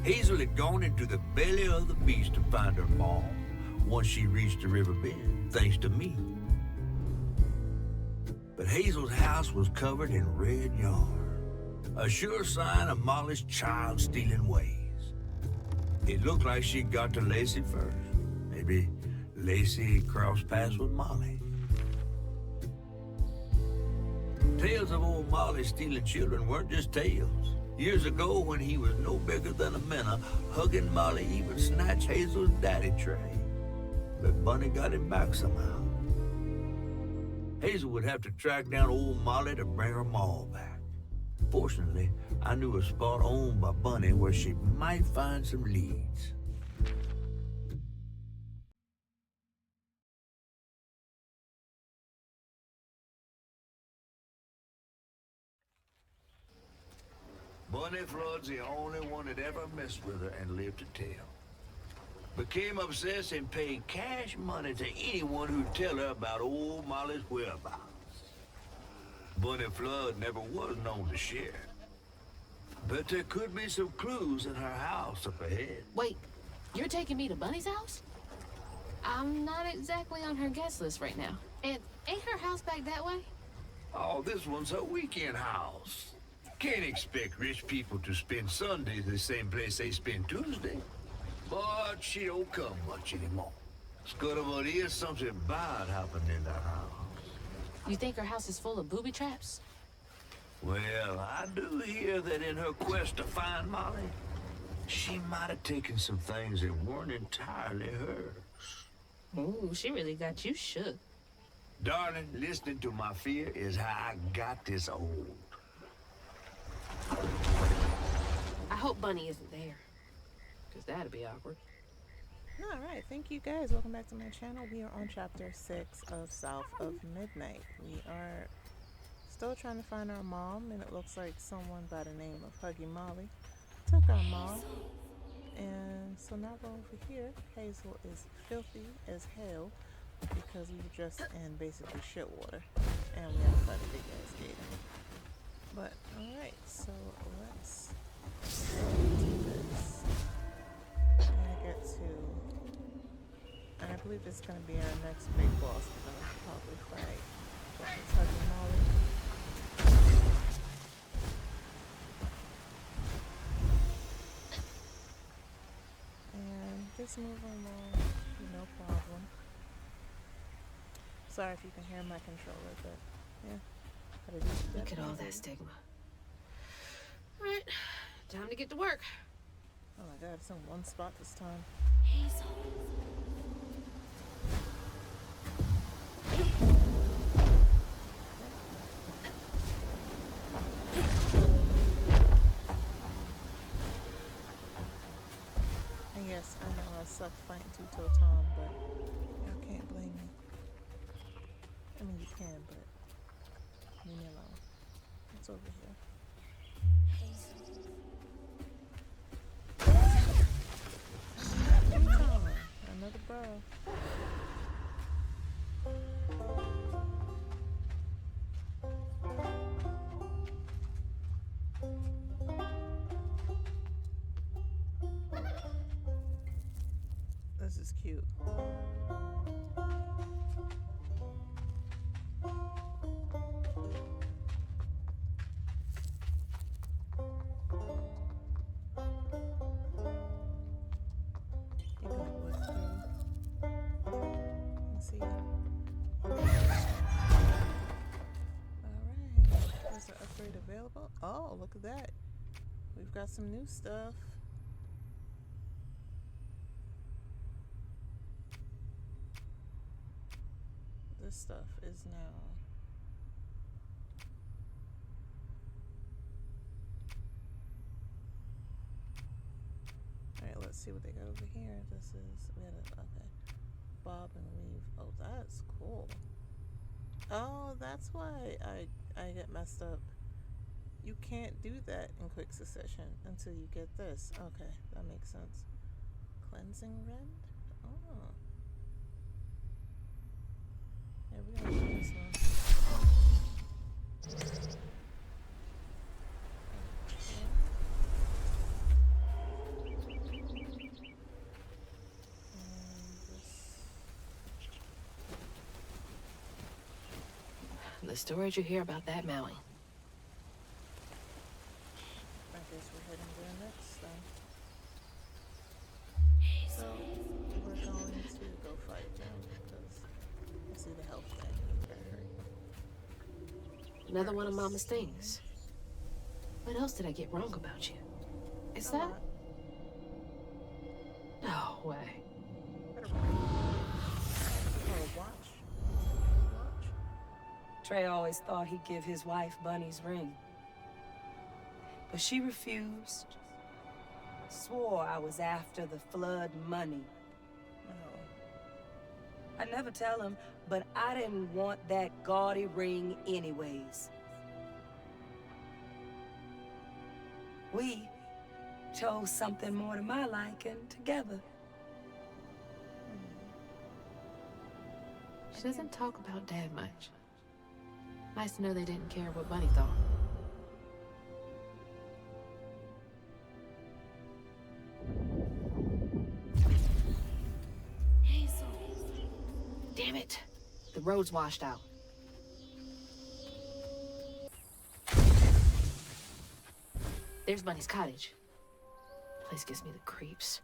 Hazel had gone into the belly of the beast to find her mom once she reached the river bend, thanks to me. But Hazel's house was covered in red yarn, a sure sign of Molly's child-stealing ways. It looked like she'd got to Lacey first. Maybe Lacey crossed paths with Molly. Tales of old Molly stealing children weren't just tales. Years ago, when he was no bigger than a minnow, hugging Molly even snatched Hazel's daddy tray. But Bunny got him back somehow. Hazel would have to track down old Molly to bring her ma back. Fortunately, I knew a spot owned by Bunny where she might find some leads. Bunny Flood's the only one that ever messed with her and lived to tell. Became obsessed and paid cash money to anyone who'd tell her about old Molly's whereabouts. Bunny Flood never was known to share. But there could be some clues in her house up ahead. Wait, you're taking me to Bunny's house? I'm not exactly on her guest list right now. And ain't her house back that way? Oh, this one's her weekend house. Can't expect rich people to spend Sunday the same place they spend Tuesday. But she don't come much anymore. Scuttlebutt is something bad happened in that house. You think her house is full of booby traps? Well, I do hear that in her quest to find Molly, she might have taken some things that weren't entirely hers. Ooh, she really got you shook. Darling, listening to my fear is how I got this old. I hope Bunny isn't there, because that'd be awkward. All right, thank you guys. Welcome back to my channel. We are on chapter 6 of South of Midnight. We are still trying to find our mom, and it looks like someone by the name of Huggy Molly took our mom. And so now we're over here. Hazel is filthy as hell because we were just in basically shit water, and we have quite a big ass gator. But alright, so let's do this. I'm gonna get to, and I believe this is gonna be our next big boss. We're gonna probably fight. Let's hug Molly. And just move along, no problem. Sorry if you can hear my controller, but yeah. Look at all that stigma. All right, time to get to work. Oh my god, it's in one spot this time. Hazel. And yes, I know I suck fighting Two-Toe Tom, but y'all can't blame me. I mean, you can, but leave me alone. It's over here. Another burrow. This is cute. Available. Oh, look at that. We've got some new stuff. This stuff is now alright, let's see what they got over here. This is we had a okay. Bob and weave. Oh, that's cool. Oh, that's why I get messed up. You can't do that in quick succession until you get this. Okay, that makes sense. Cleansing rend? Oh. Yeah, we're gonna do this one. Okay. the stories you hear about that mountain. I guess we're heading there next then. So we're going to go fight them because I see the health thing. Okay, Another one of Mama's things. What else did I get wrong about you? Is A that? lot. No way. Oh, watch. Watch. Trey always thought he'd give his wife Bunny's ring. But she refused. Swore I was after the flood money. Oh. I never tell him, but I didn't want that gaudy ring anyways. We chose something more to my liking together. She doesn't talk about Dad much. Nice to know they didn't care what Bunny thought. Damn it! The road's washed out. There's Bunny's cottage. Place gives me the creeps.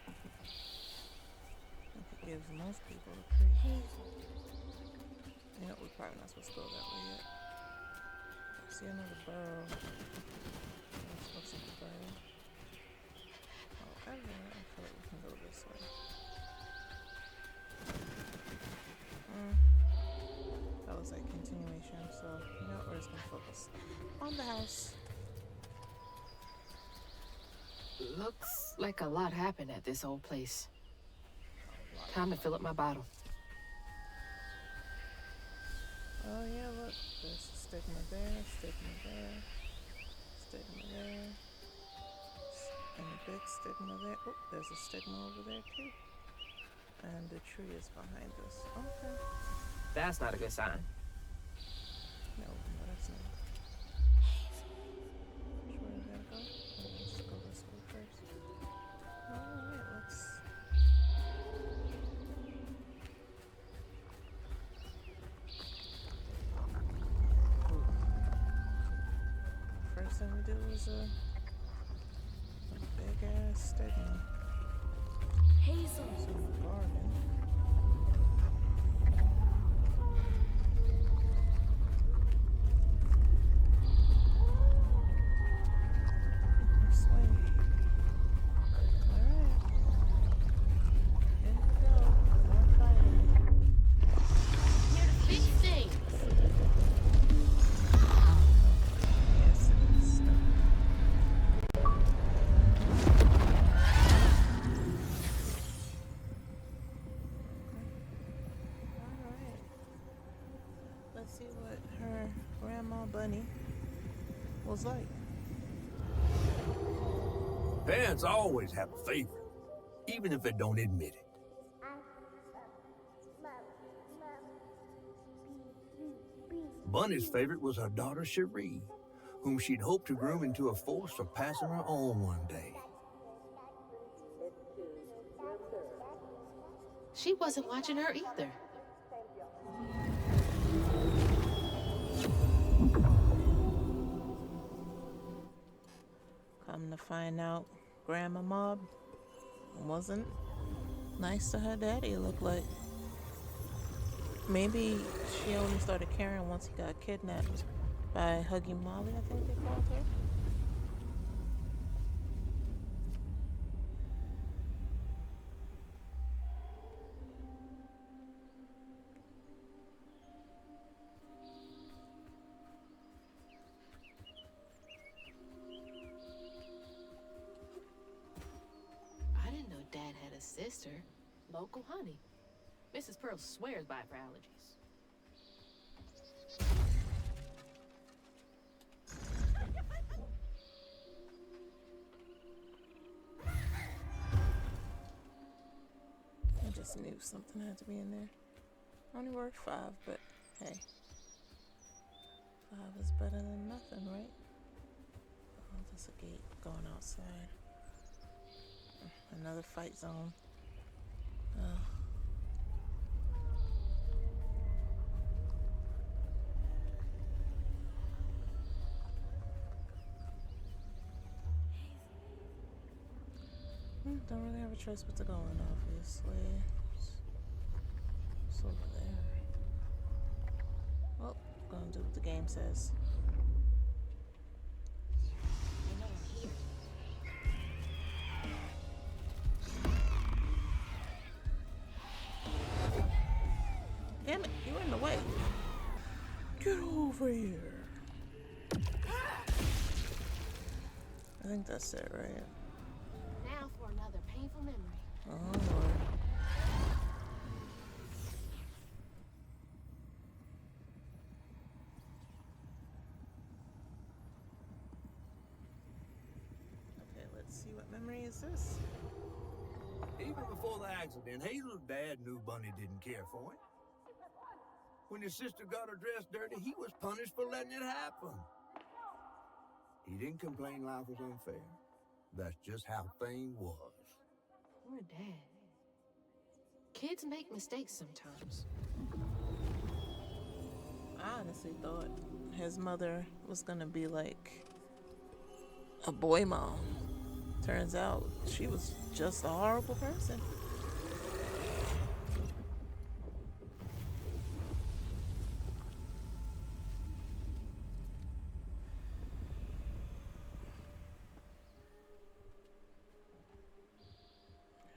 I think it gives most people a creep. You know, we're probably not supposed to go that way yet. See another burrow. This looks like a burrow. However, I feel like we can go this way. That was like continuation, so you know, we're just gonna focus on the house. Looks like a lot happened at this old place. Time to fill up my bottle. Oh yeah, look, there's a stigma there, stigma there, stigma there, and a big stigma there. Oh, there's a stigma over there too. And the tree is behind us. Okay. That's not a good sign. No, that's not. Which way we gotta go? Oh, let's go this way first. Alright, let's... First thing we do is a big ass stigma. Hazel. It's in the garden. Swing. Alright. In we go. More fighting. Here to fix things. Yes, it is. Alright. Let's see what her grandma Bunny was like. Parents always have a favorite, even if they don't admit it. Bunny's favorite was her daughter Cherie, whom she'd hoped to groom into a force for passing her on one day. She wasn't watching her either. Come to find out, Grandma Mob wasn't nice to her daddy, it looked like. Maybe she only started caring once he got kidnapped by Huggy Molly, I think they called her. I didn't know Dad had a sister. Local honey. Mrs. Pearl swears by it for allergies. I just knew something had to be in there. Only worth 5, but hey. 5 is better than nothing, right? Oh, there's a gate going outside. Another fight zone. Don't really have a choice but to go in, obviously. It's over there. Well, gonna do what the game says. Damn it, you're in the way. Get over here. I think that's it, right? Now for another painful memory. Oh, Lord. Okay, let's see what memory is this. Even before the accident, Hazel's dad knew Bunny didn't care for him. When his sister got her dress dirty, he was punished for letting it happen. He didn't complain life was unfair. That's just how things was. Poor Dad. Kids make mistakes sometimes. I honestly thought his mother was gonna be like a boy mom. Turns out she was just a horrible person.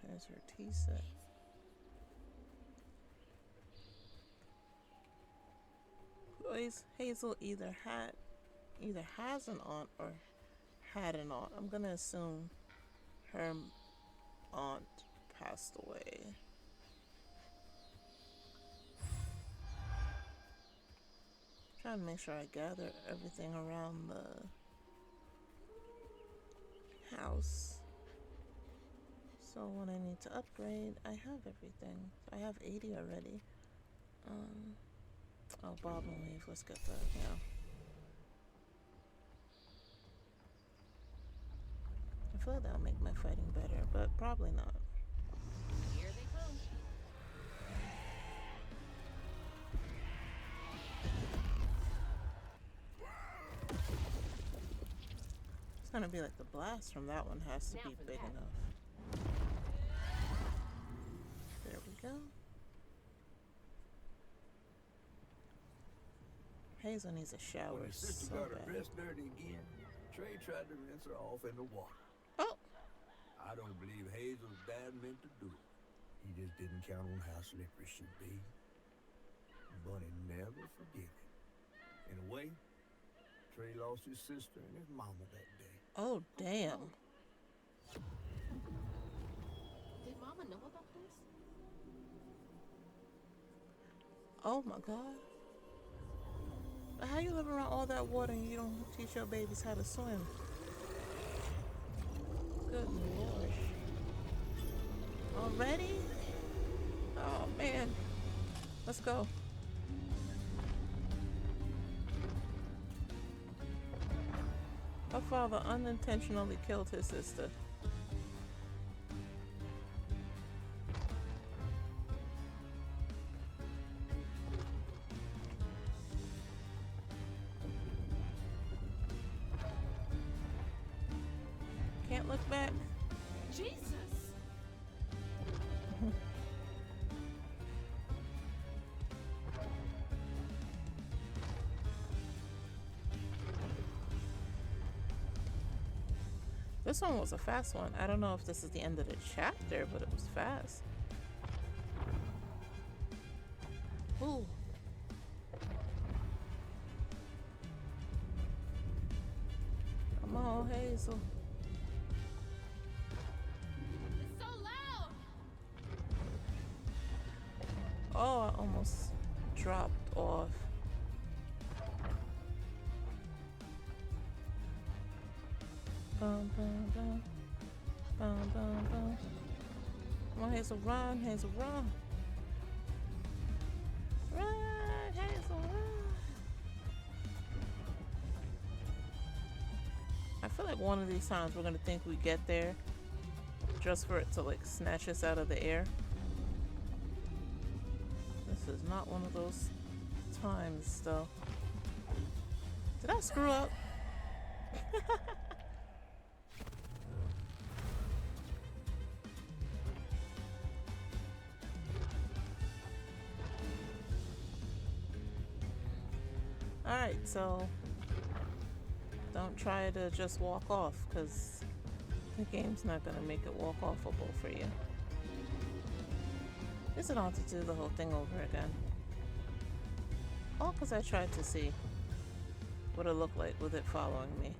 There's her tea set. Hazel either has an aunt or had an aunt. I'm gonna assume her aunt passed away. Trying to make sure I gather everything around the house. So when I need to upgrade, I have everything. I have 80 already. Oh, Bob and Weave. Let's get that. Yeah. I feel like that'll make my fighting better, but probably not. Here they come. It's gonna be like the blast from that one has to Now be for big that. enough. There we go. Hazel needs a shower When his sister so got her bad. dress dirty again, Trey tried to rinse her off in the water. Oh, I don't believe Hazel's dad meant to do it. He just didn't count on how slippery she'd be. Bunny never forget it. In a way, Trey lost his sister and his mama that day. oh, damn. Did Mama know about this? Oh my God. But how you live around all that water and you don't teach your babies how to swim? Good Lord. Already? Oh man. Let's go. Her father unintentionally killed his sister. Can't look back. Jesus! This one was a fast one. I don't know if this is the end of the chapter, but it was fast. Ooh. Come on, Hazel. It's so loud! Oh, I almost dropped off. Bum, bum, bum. Bum, bum, bum. Come on, Hazel, run, Hazel, run. Run, Hazel, run. I feel like one of these times we're gonna think we get there just for it to like snatch us out of the air. This is not one of those times though. Did I screw up? Alright, so don't try to just walk off, because the game's not going to make it walk offable for you. Guess I don't have to do the whole thing over again. All because I tried to see what it looked like with it following me.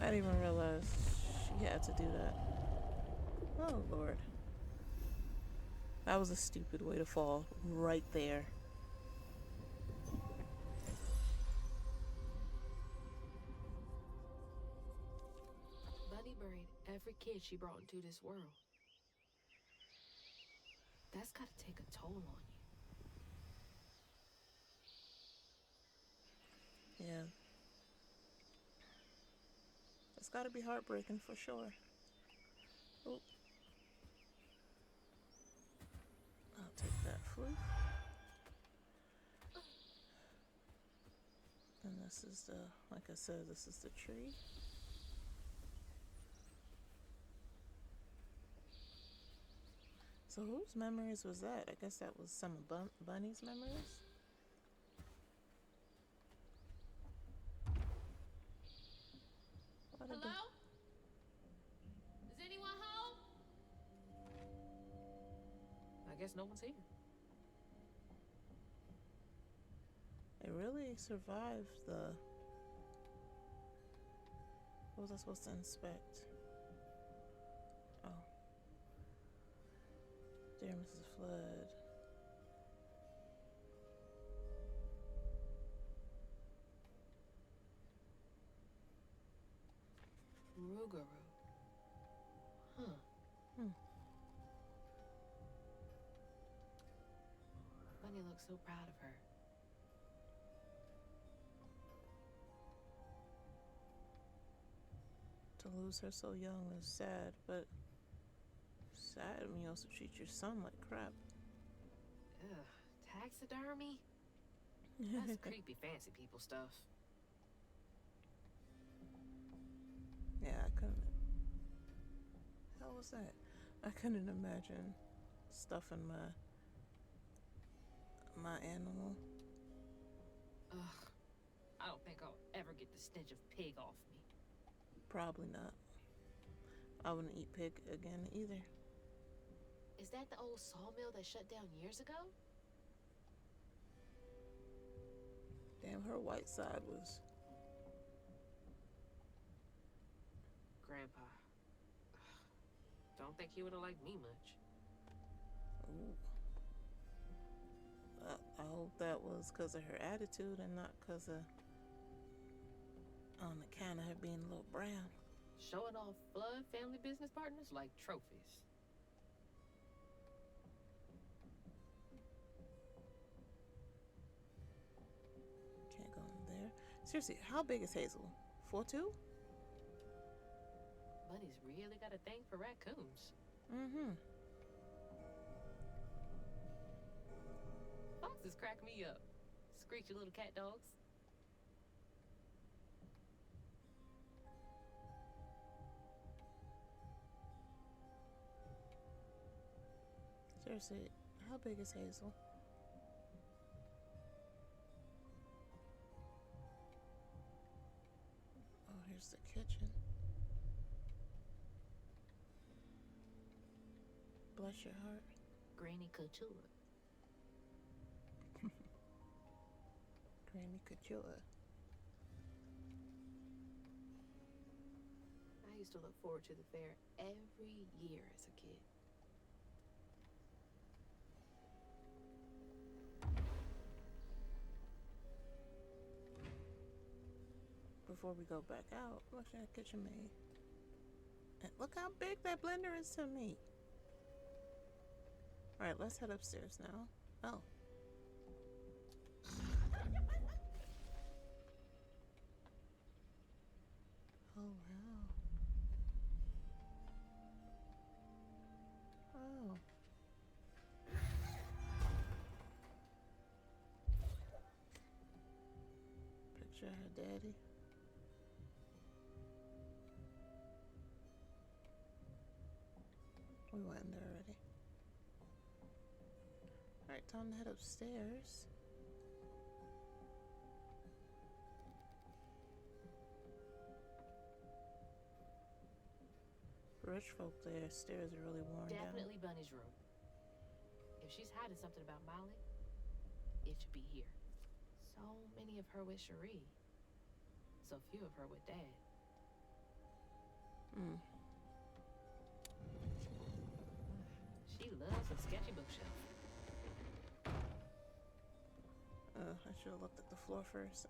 I didn't even realize she had to do that. Oh, Lord. That was a stupid way to fall right there. Bunny buried every kid she brought into this world. That's gotta take a toll on you. Yeah. It's gotta be heartbreaking for sure. Oh. I'll take that flute. And this is the, like I said, this is the tree. So whose memories was that? I guess that was some of Bunny's memories. Hello? Is anyone home? I guess no one's here. It really survived the... What was I supposed to inspect? Oh. Dear Mrs. Flood. Rougarou. Huh. Bunny looks so proud of her. To lose her so young is sad, but sad when you also treat your son like crap. Ugh, taxidermy? That's creepy fancy people stuff. Yeah, I couldn't. How was that? I couldn't imagine stuffing my animal. Ugh, I don't think I'll ever get the stench of pig off me. Probably not. I wouldn't eat pig again either. Is that the old sawmill that shut down years ago? Damn, her white side was... Grandpa. Don't think he would have liked me much. Ooh. I hope that was because of her attitude and not because of... on account of her being a little brown. Showing off Flood family business partners like trophies. Can't go in there. Seriously, how big is Hazel? 4'2"? Bunny's really got a thing for raccoons. Mm-hmm. Foxes crack me up. Screechy little cat dogs. Seriously, how big is Hazel? Oh, here's the kitchen. Bless your heart. Granny Couture. Granny Couture. I used to look forward to the fair every year as a kid. Before we go back out, look at that kitchen maid. And look how big that blender is to me. Alright, let's head upstairs now. Oh. Oh, wow. Oh. Picture of her daddy. we went in there already. Alright, time to head upstairs. Rich folk, their stairs are really worn Definitely Bunny's room. If she's hiding something about Molly, it should be here. So many of her with Cherie. So few of her with Dad. She loves a sketchy bookshelf. I should have looked at the floor first.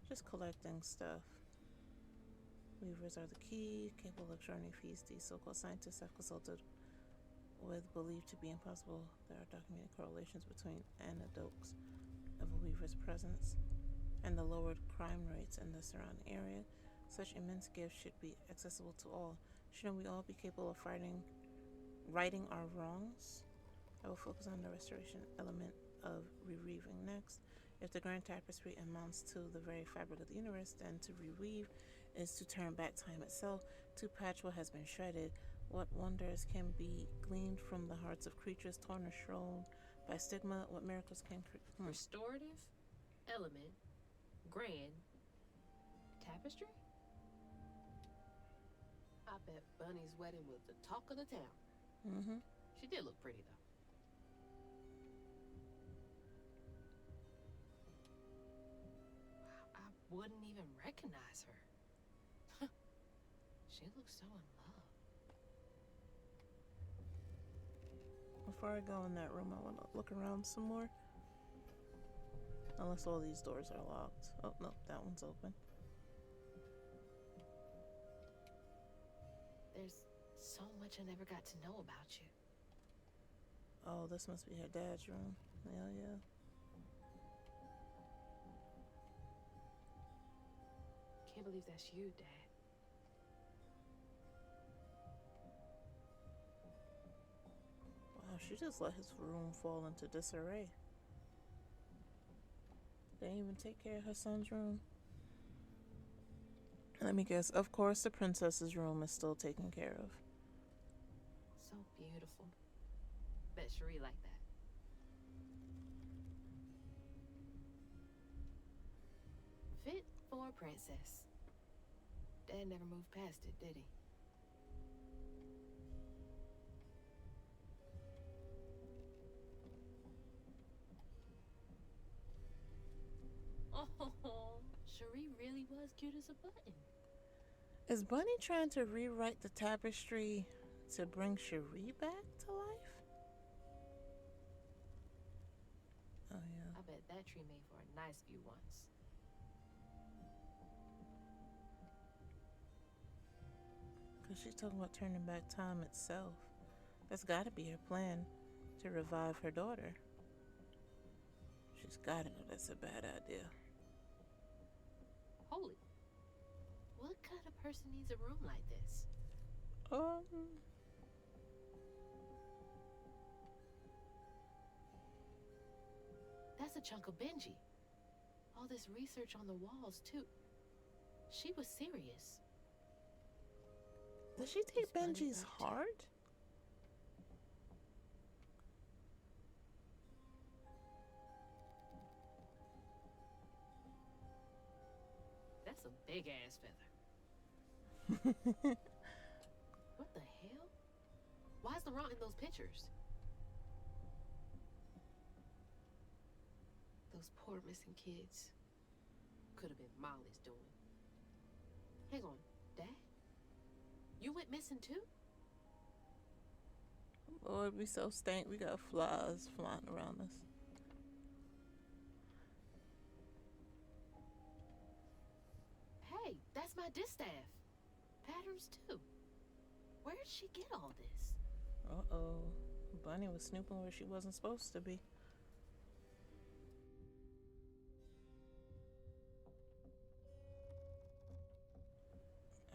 Just collecting stuff. Weavers are the key, capable of journey fees. These so-called scientists have consulted with believed to be impossible. There are documented correlations between anecdotes of a weaver's presence and the lowered crime rates in the surrounding area. Such immense gifts should be accessible to all. Shouldn't we all be capable of righting our wrongs? I will focus on the restoration element of reweaving next. If the grand tapestry amounts to the very fabric of the universe, then to reweave is to turn back time itself, to patch what has been shredded. What wonders can be gleaned from the hearts of creatures torn or strewn by stigma? What miracles can Restorative, element, grand, tapestry? I bet Bunny's wedding was the talk of the town. Mm-hmm. She did look pretty, though. Wow, I wouldn't even recognize her. She looks so in love. Before I go in that room, I want to look around some more. Unless all these doors are locked. Oh, no, that one's open. There's so much I never got to know about you. Oh, this must be her dad's room. Hell yeah. Can't believe that's you, Dad. Wow, she just let his room fall into disarray. Didn't even take care of her son's room. Let me guess. Of course, the princess's room is still taken care of. So beautiful. Bet Cherie liked that. Fit for a princess. Dad never moved past it, did he? Oh, Cherie really was cute as a button. Is Bunny trying to rewrite the tapestry to bring Cherie back to life? Oh, yeah. I bet that tree made for a nice view once. Because she's talking about turning back time itself. That's got to be her plan to revive her daughter. She's got to know that's a bad idea. Holy. What kind of person needs a room like this? That's a chunk of Benji. All this research on the walls, too. She was serious. Does she take Is Bunny Benji's up to? heart? That's a big ass feather. What the hell? Why's Laurent in those pictures? Those poor missing kids. Could have been Molly's doing. Hang on, Dad? You went missing too? Lord, we so stank. We got flies flying around us. Hey, that's my distaff. Patterns too. Where'd she get all this? Uh-oh. Bunny was snooping where she wasn't supposed to be.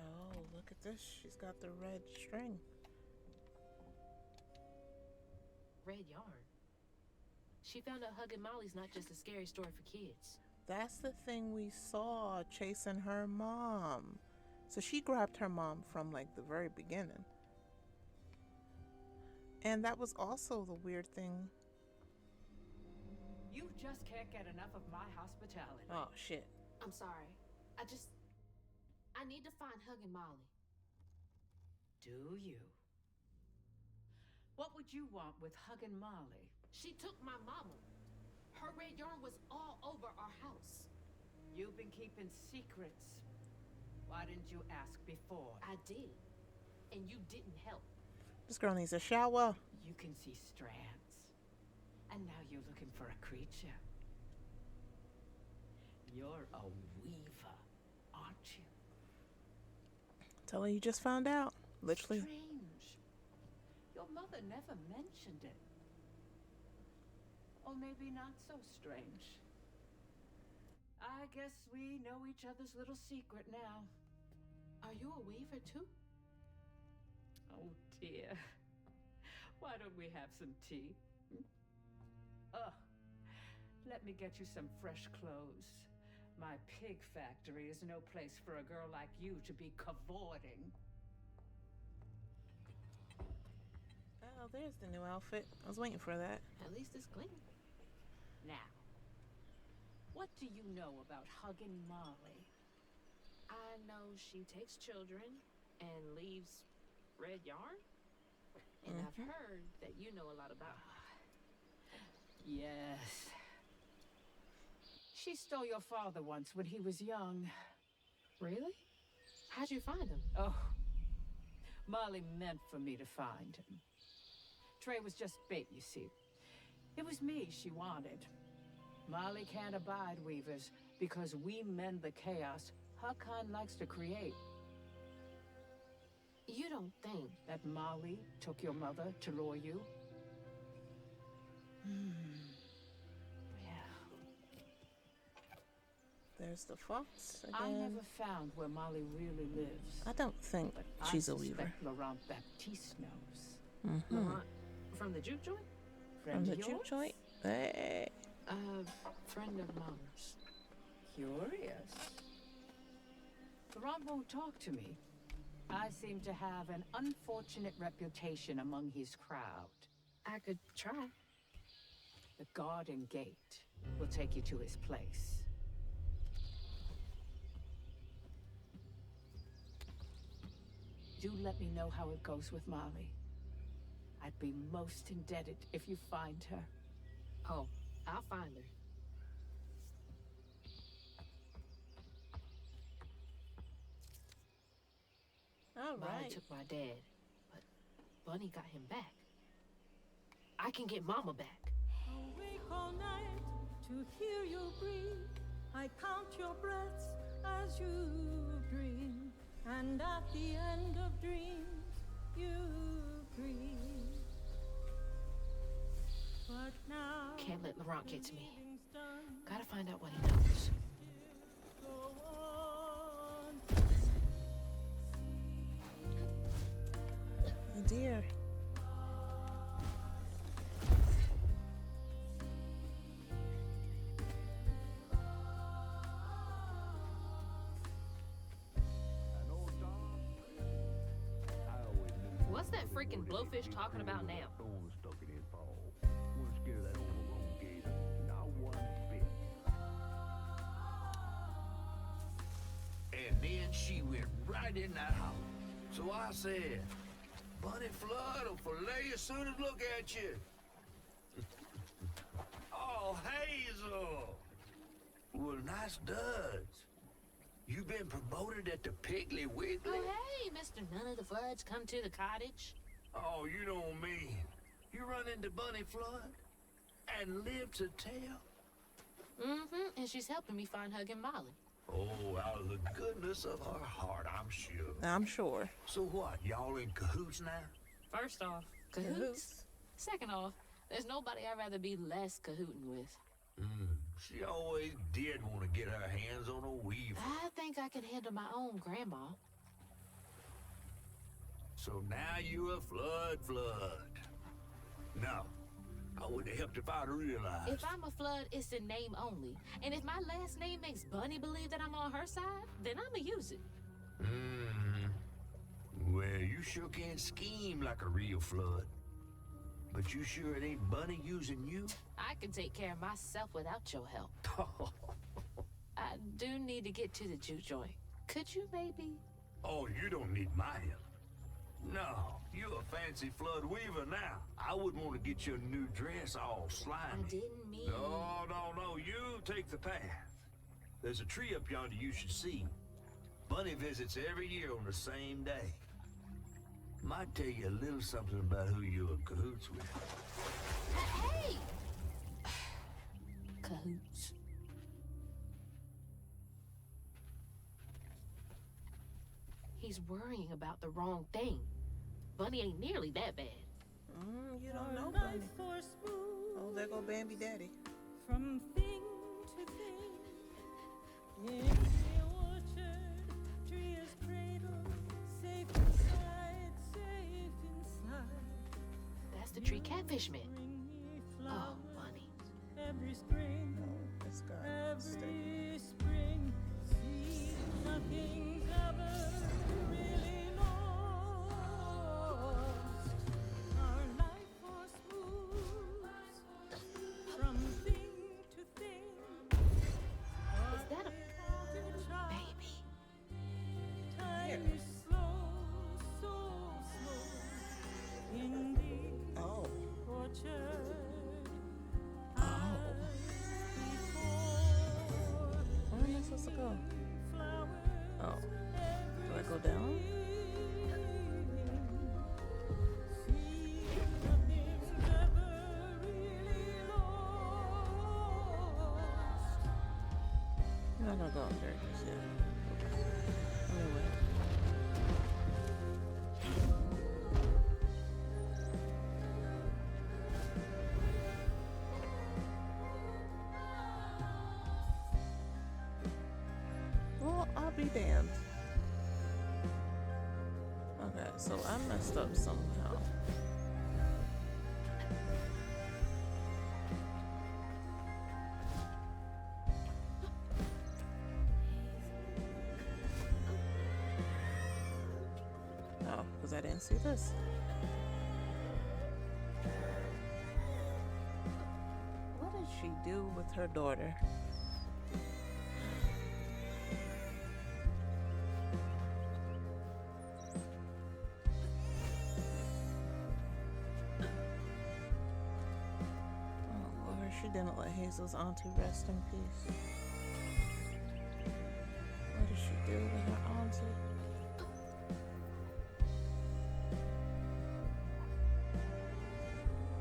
Oh, look at this. She's got the red string. Red yarn. She found out hugging Molly's not just a scary story for kids. That's the thing we saw chasing her mom. So she grabbed her mom from like the very beginning. And that was also the weird thing. You just can't get enough of my hospitality. Oh, shit. I'm sorry. I need to find Huggin' Molly. Do you? What would you want with Huggin' Molly? She took my mama. Her red yarn was all over our house. You've been keeping secrets. Why didn't you ask before? I did. And you didn't help. This girl needs a shower. You can see strands. And now you're looking for a creature. You're a weaver, aren't you? Tell her you just found out. Literally. Strange. Your mother never mentioned it. Or maybe not so strange. I guess we know each other's little secret now. Are you a weaver too? Oh dear. Why don't we have some tea? Let me get you some fresh clothes. My pig factory is no place for a girl like you to be cavorting. Oh, there's the new outfit. I was waiting for that. At least it's clean. Now, what do you know about Huggin' Molly? I know she takes children and leaves red yarn. And I've heard that you know a lot about her. Yes. She stole your father once when he was young. Really? How'd you find him? Oh, Molly meant for me to find him. Trey was just bait, you see. It was me she wanted. Molly can't abide weavers because we mend the chaos her kind likes to create. You don't think That Molly took your mother to lure you? Yeah. There's the fox I again. never found where Molly really lives. I don't think But she's I a weaver. suspect Laurent Baptiste knows. Laurent from the juke joint? Friend From the of juke yours? joint? Hey. Friend of Mama's. Curious. Laurent won't talk to me. I seem to have an unfortunate reputation among his crowd. I could try. The garden gate will take you to his place. Do let me know how it goes with Molly. I'd be most indebted if you find her. Oh, I'll find her. All Molly right. took my dad, but Bunny got him back. I can get Mama back. Awake all night to hear you breathe. I count your breaths as you dream. And at the end of dreams, you breathe. But now, Can't let Laurent get to me. breathing's done. Gotta find out what he knows. Go on. Oh dear. What's that freaking blowfish talking about now? Thorn stuck in his paw. Wouldn't scare that overgrown gator. Not one bit. And then she went right in that house. So I said, Bunny Flood will fillet as soon as look at you. Oh, Hazel. Well, nice duds. You been promoted at the Piggly Wiggly? Oh, hey, Mr. None of the Floods, come to the cottage. Oh, you don't mean. You run into Bunny Flood and live to tell? Mm-hmm, and she's helping me find Huggin' Molly. Oh, out of the goodness of her heart, I'm sure. I'm sure. So what, y'all in cahoots now? First off, cahoots. Second off, there's nobody I'd rather be less cahooting with. She always did want to get her hands on a weaver. I think I can handle my own grandma. So now you a flood. No, I would have helped if I'd realized. If I'm a Flood, it's in name only. And if my last name makes Bunny believe that I'm on her side, then I'ma use it. sure can scheme like a real flood. But you sure it ain't Bunny using you? I can take care of myself without your help. I do need to get to the juke joint. Could you maybe? Oh, you don't need my help. No, you're a fancy flood weaver now. I wouldn't want to get your new dress all slimy. I didn't mean... No, you take the path. There's a tree up yonder you should see. Bunny visits every year on the same day. Might tell you a little something about who you're in cahoots with. Hey! Cahoots. He's worrying about the wrong thing. Bunny ain't nearly that bad. You don't know, Bunny. Oh, there go Bambi Daddy. From thing to thing, in the orchard, tree is cradle, safe inside, safe inside. That's the tree catfish meant. Bring me Oh, flowers Bunny. every spring, Oh, it's got stick. every spring. See, nothing's ever really lost. Our life was smooth from thing to thing. Is that a baby? Time is slow, so slow in the Oh. orchard. Oh. Before Where am I supposed to go? flowers, Oh. Do I go down? see, nothing's ever really lost. I'm not gonna go up there just yet. Anyway. Well, I'll be damned. Okay, so I messed up somehow. Oh, because I didn't see this. What did she do with her daughter? Oh, Lord, she didn't let Hazel's auntie rest in peace. What did she do to her auntie?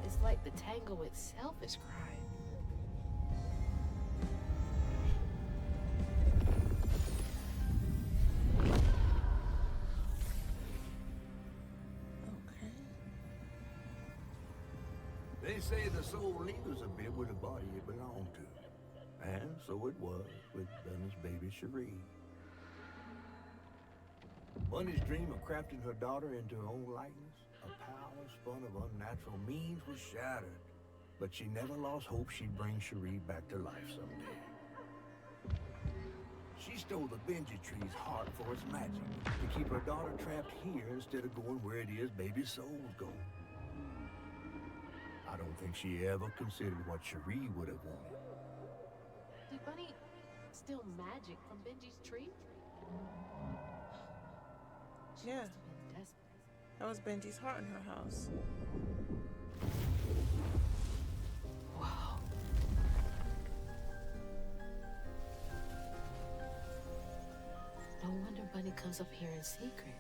It's like the tango itself is crying. Okay. They say the soul lingers a bit with the body it belonged to. And so it was with Bunny's baby Cherie. Bunny's dream of crafting her daughter into her own likeness, a power spun of unnatural means, was shattered. But she never lost hope she'd bring Cherie back to life someday. She stole the Benji tree's heart for its magic, to keep her daughter trapped here instead of going where it is baby souls go. I don't think she ever considered what Cherie would have wanted. Did Bunny steal magic from Benji's tree? She Yeah. must have been desperate. That was Benji's heart in her house. Wow. No wonder Bunny comes up here in secret.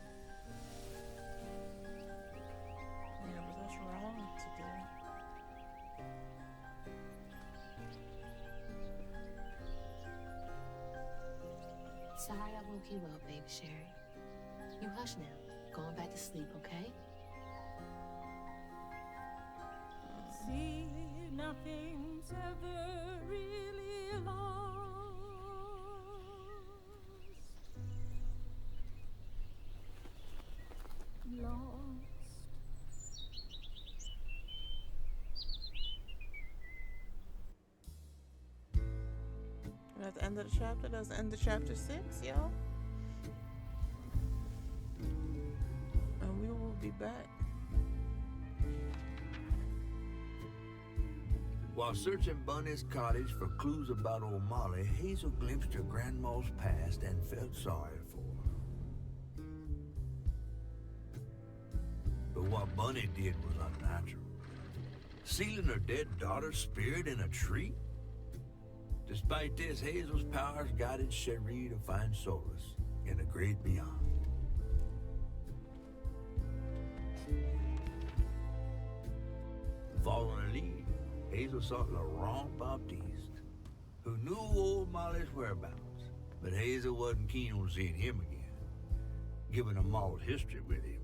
Yeah, but that's wrong to do. Sorry I woke you up, baby Sherry. You hush now. Going back to sleep, okay? See, nothing's ever really lost. That's the end of the chapter. That's the end of chapter 6, y'all. And we will be back. While searching Bunny's cottage for clues about old Molly, Hazel glimpsed her grandma's past and felt sorry for her. But what Bunny did was unnatural. Sealing her dead daughter's spirit in a tree? Despite this, Hazel's powers guided Cherie to find solace in the great beyond. Following a lead, Hazel sought Laurent Baptiste, who knew old Molly's whereabouts, but Hazel wasn't keen on seeing him again, given a moral history with him.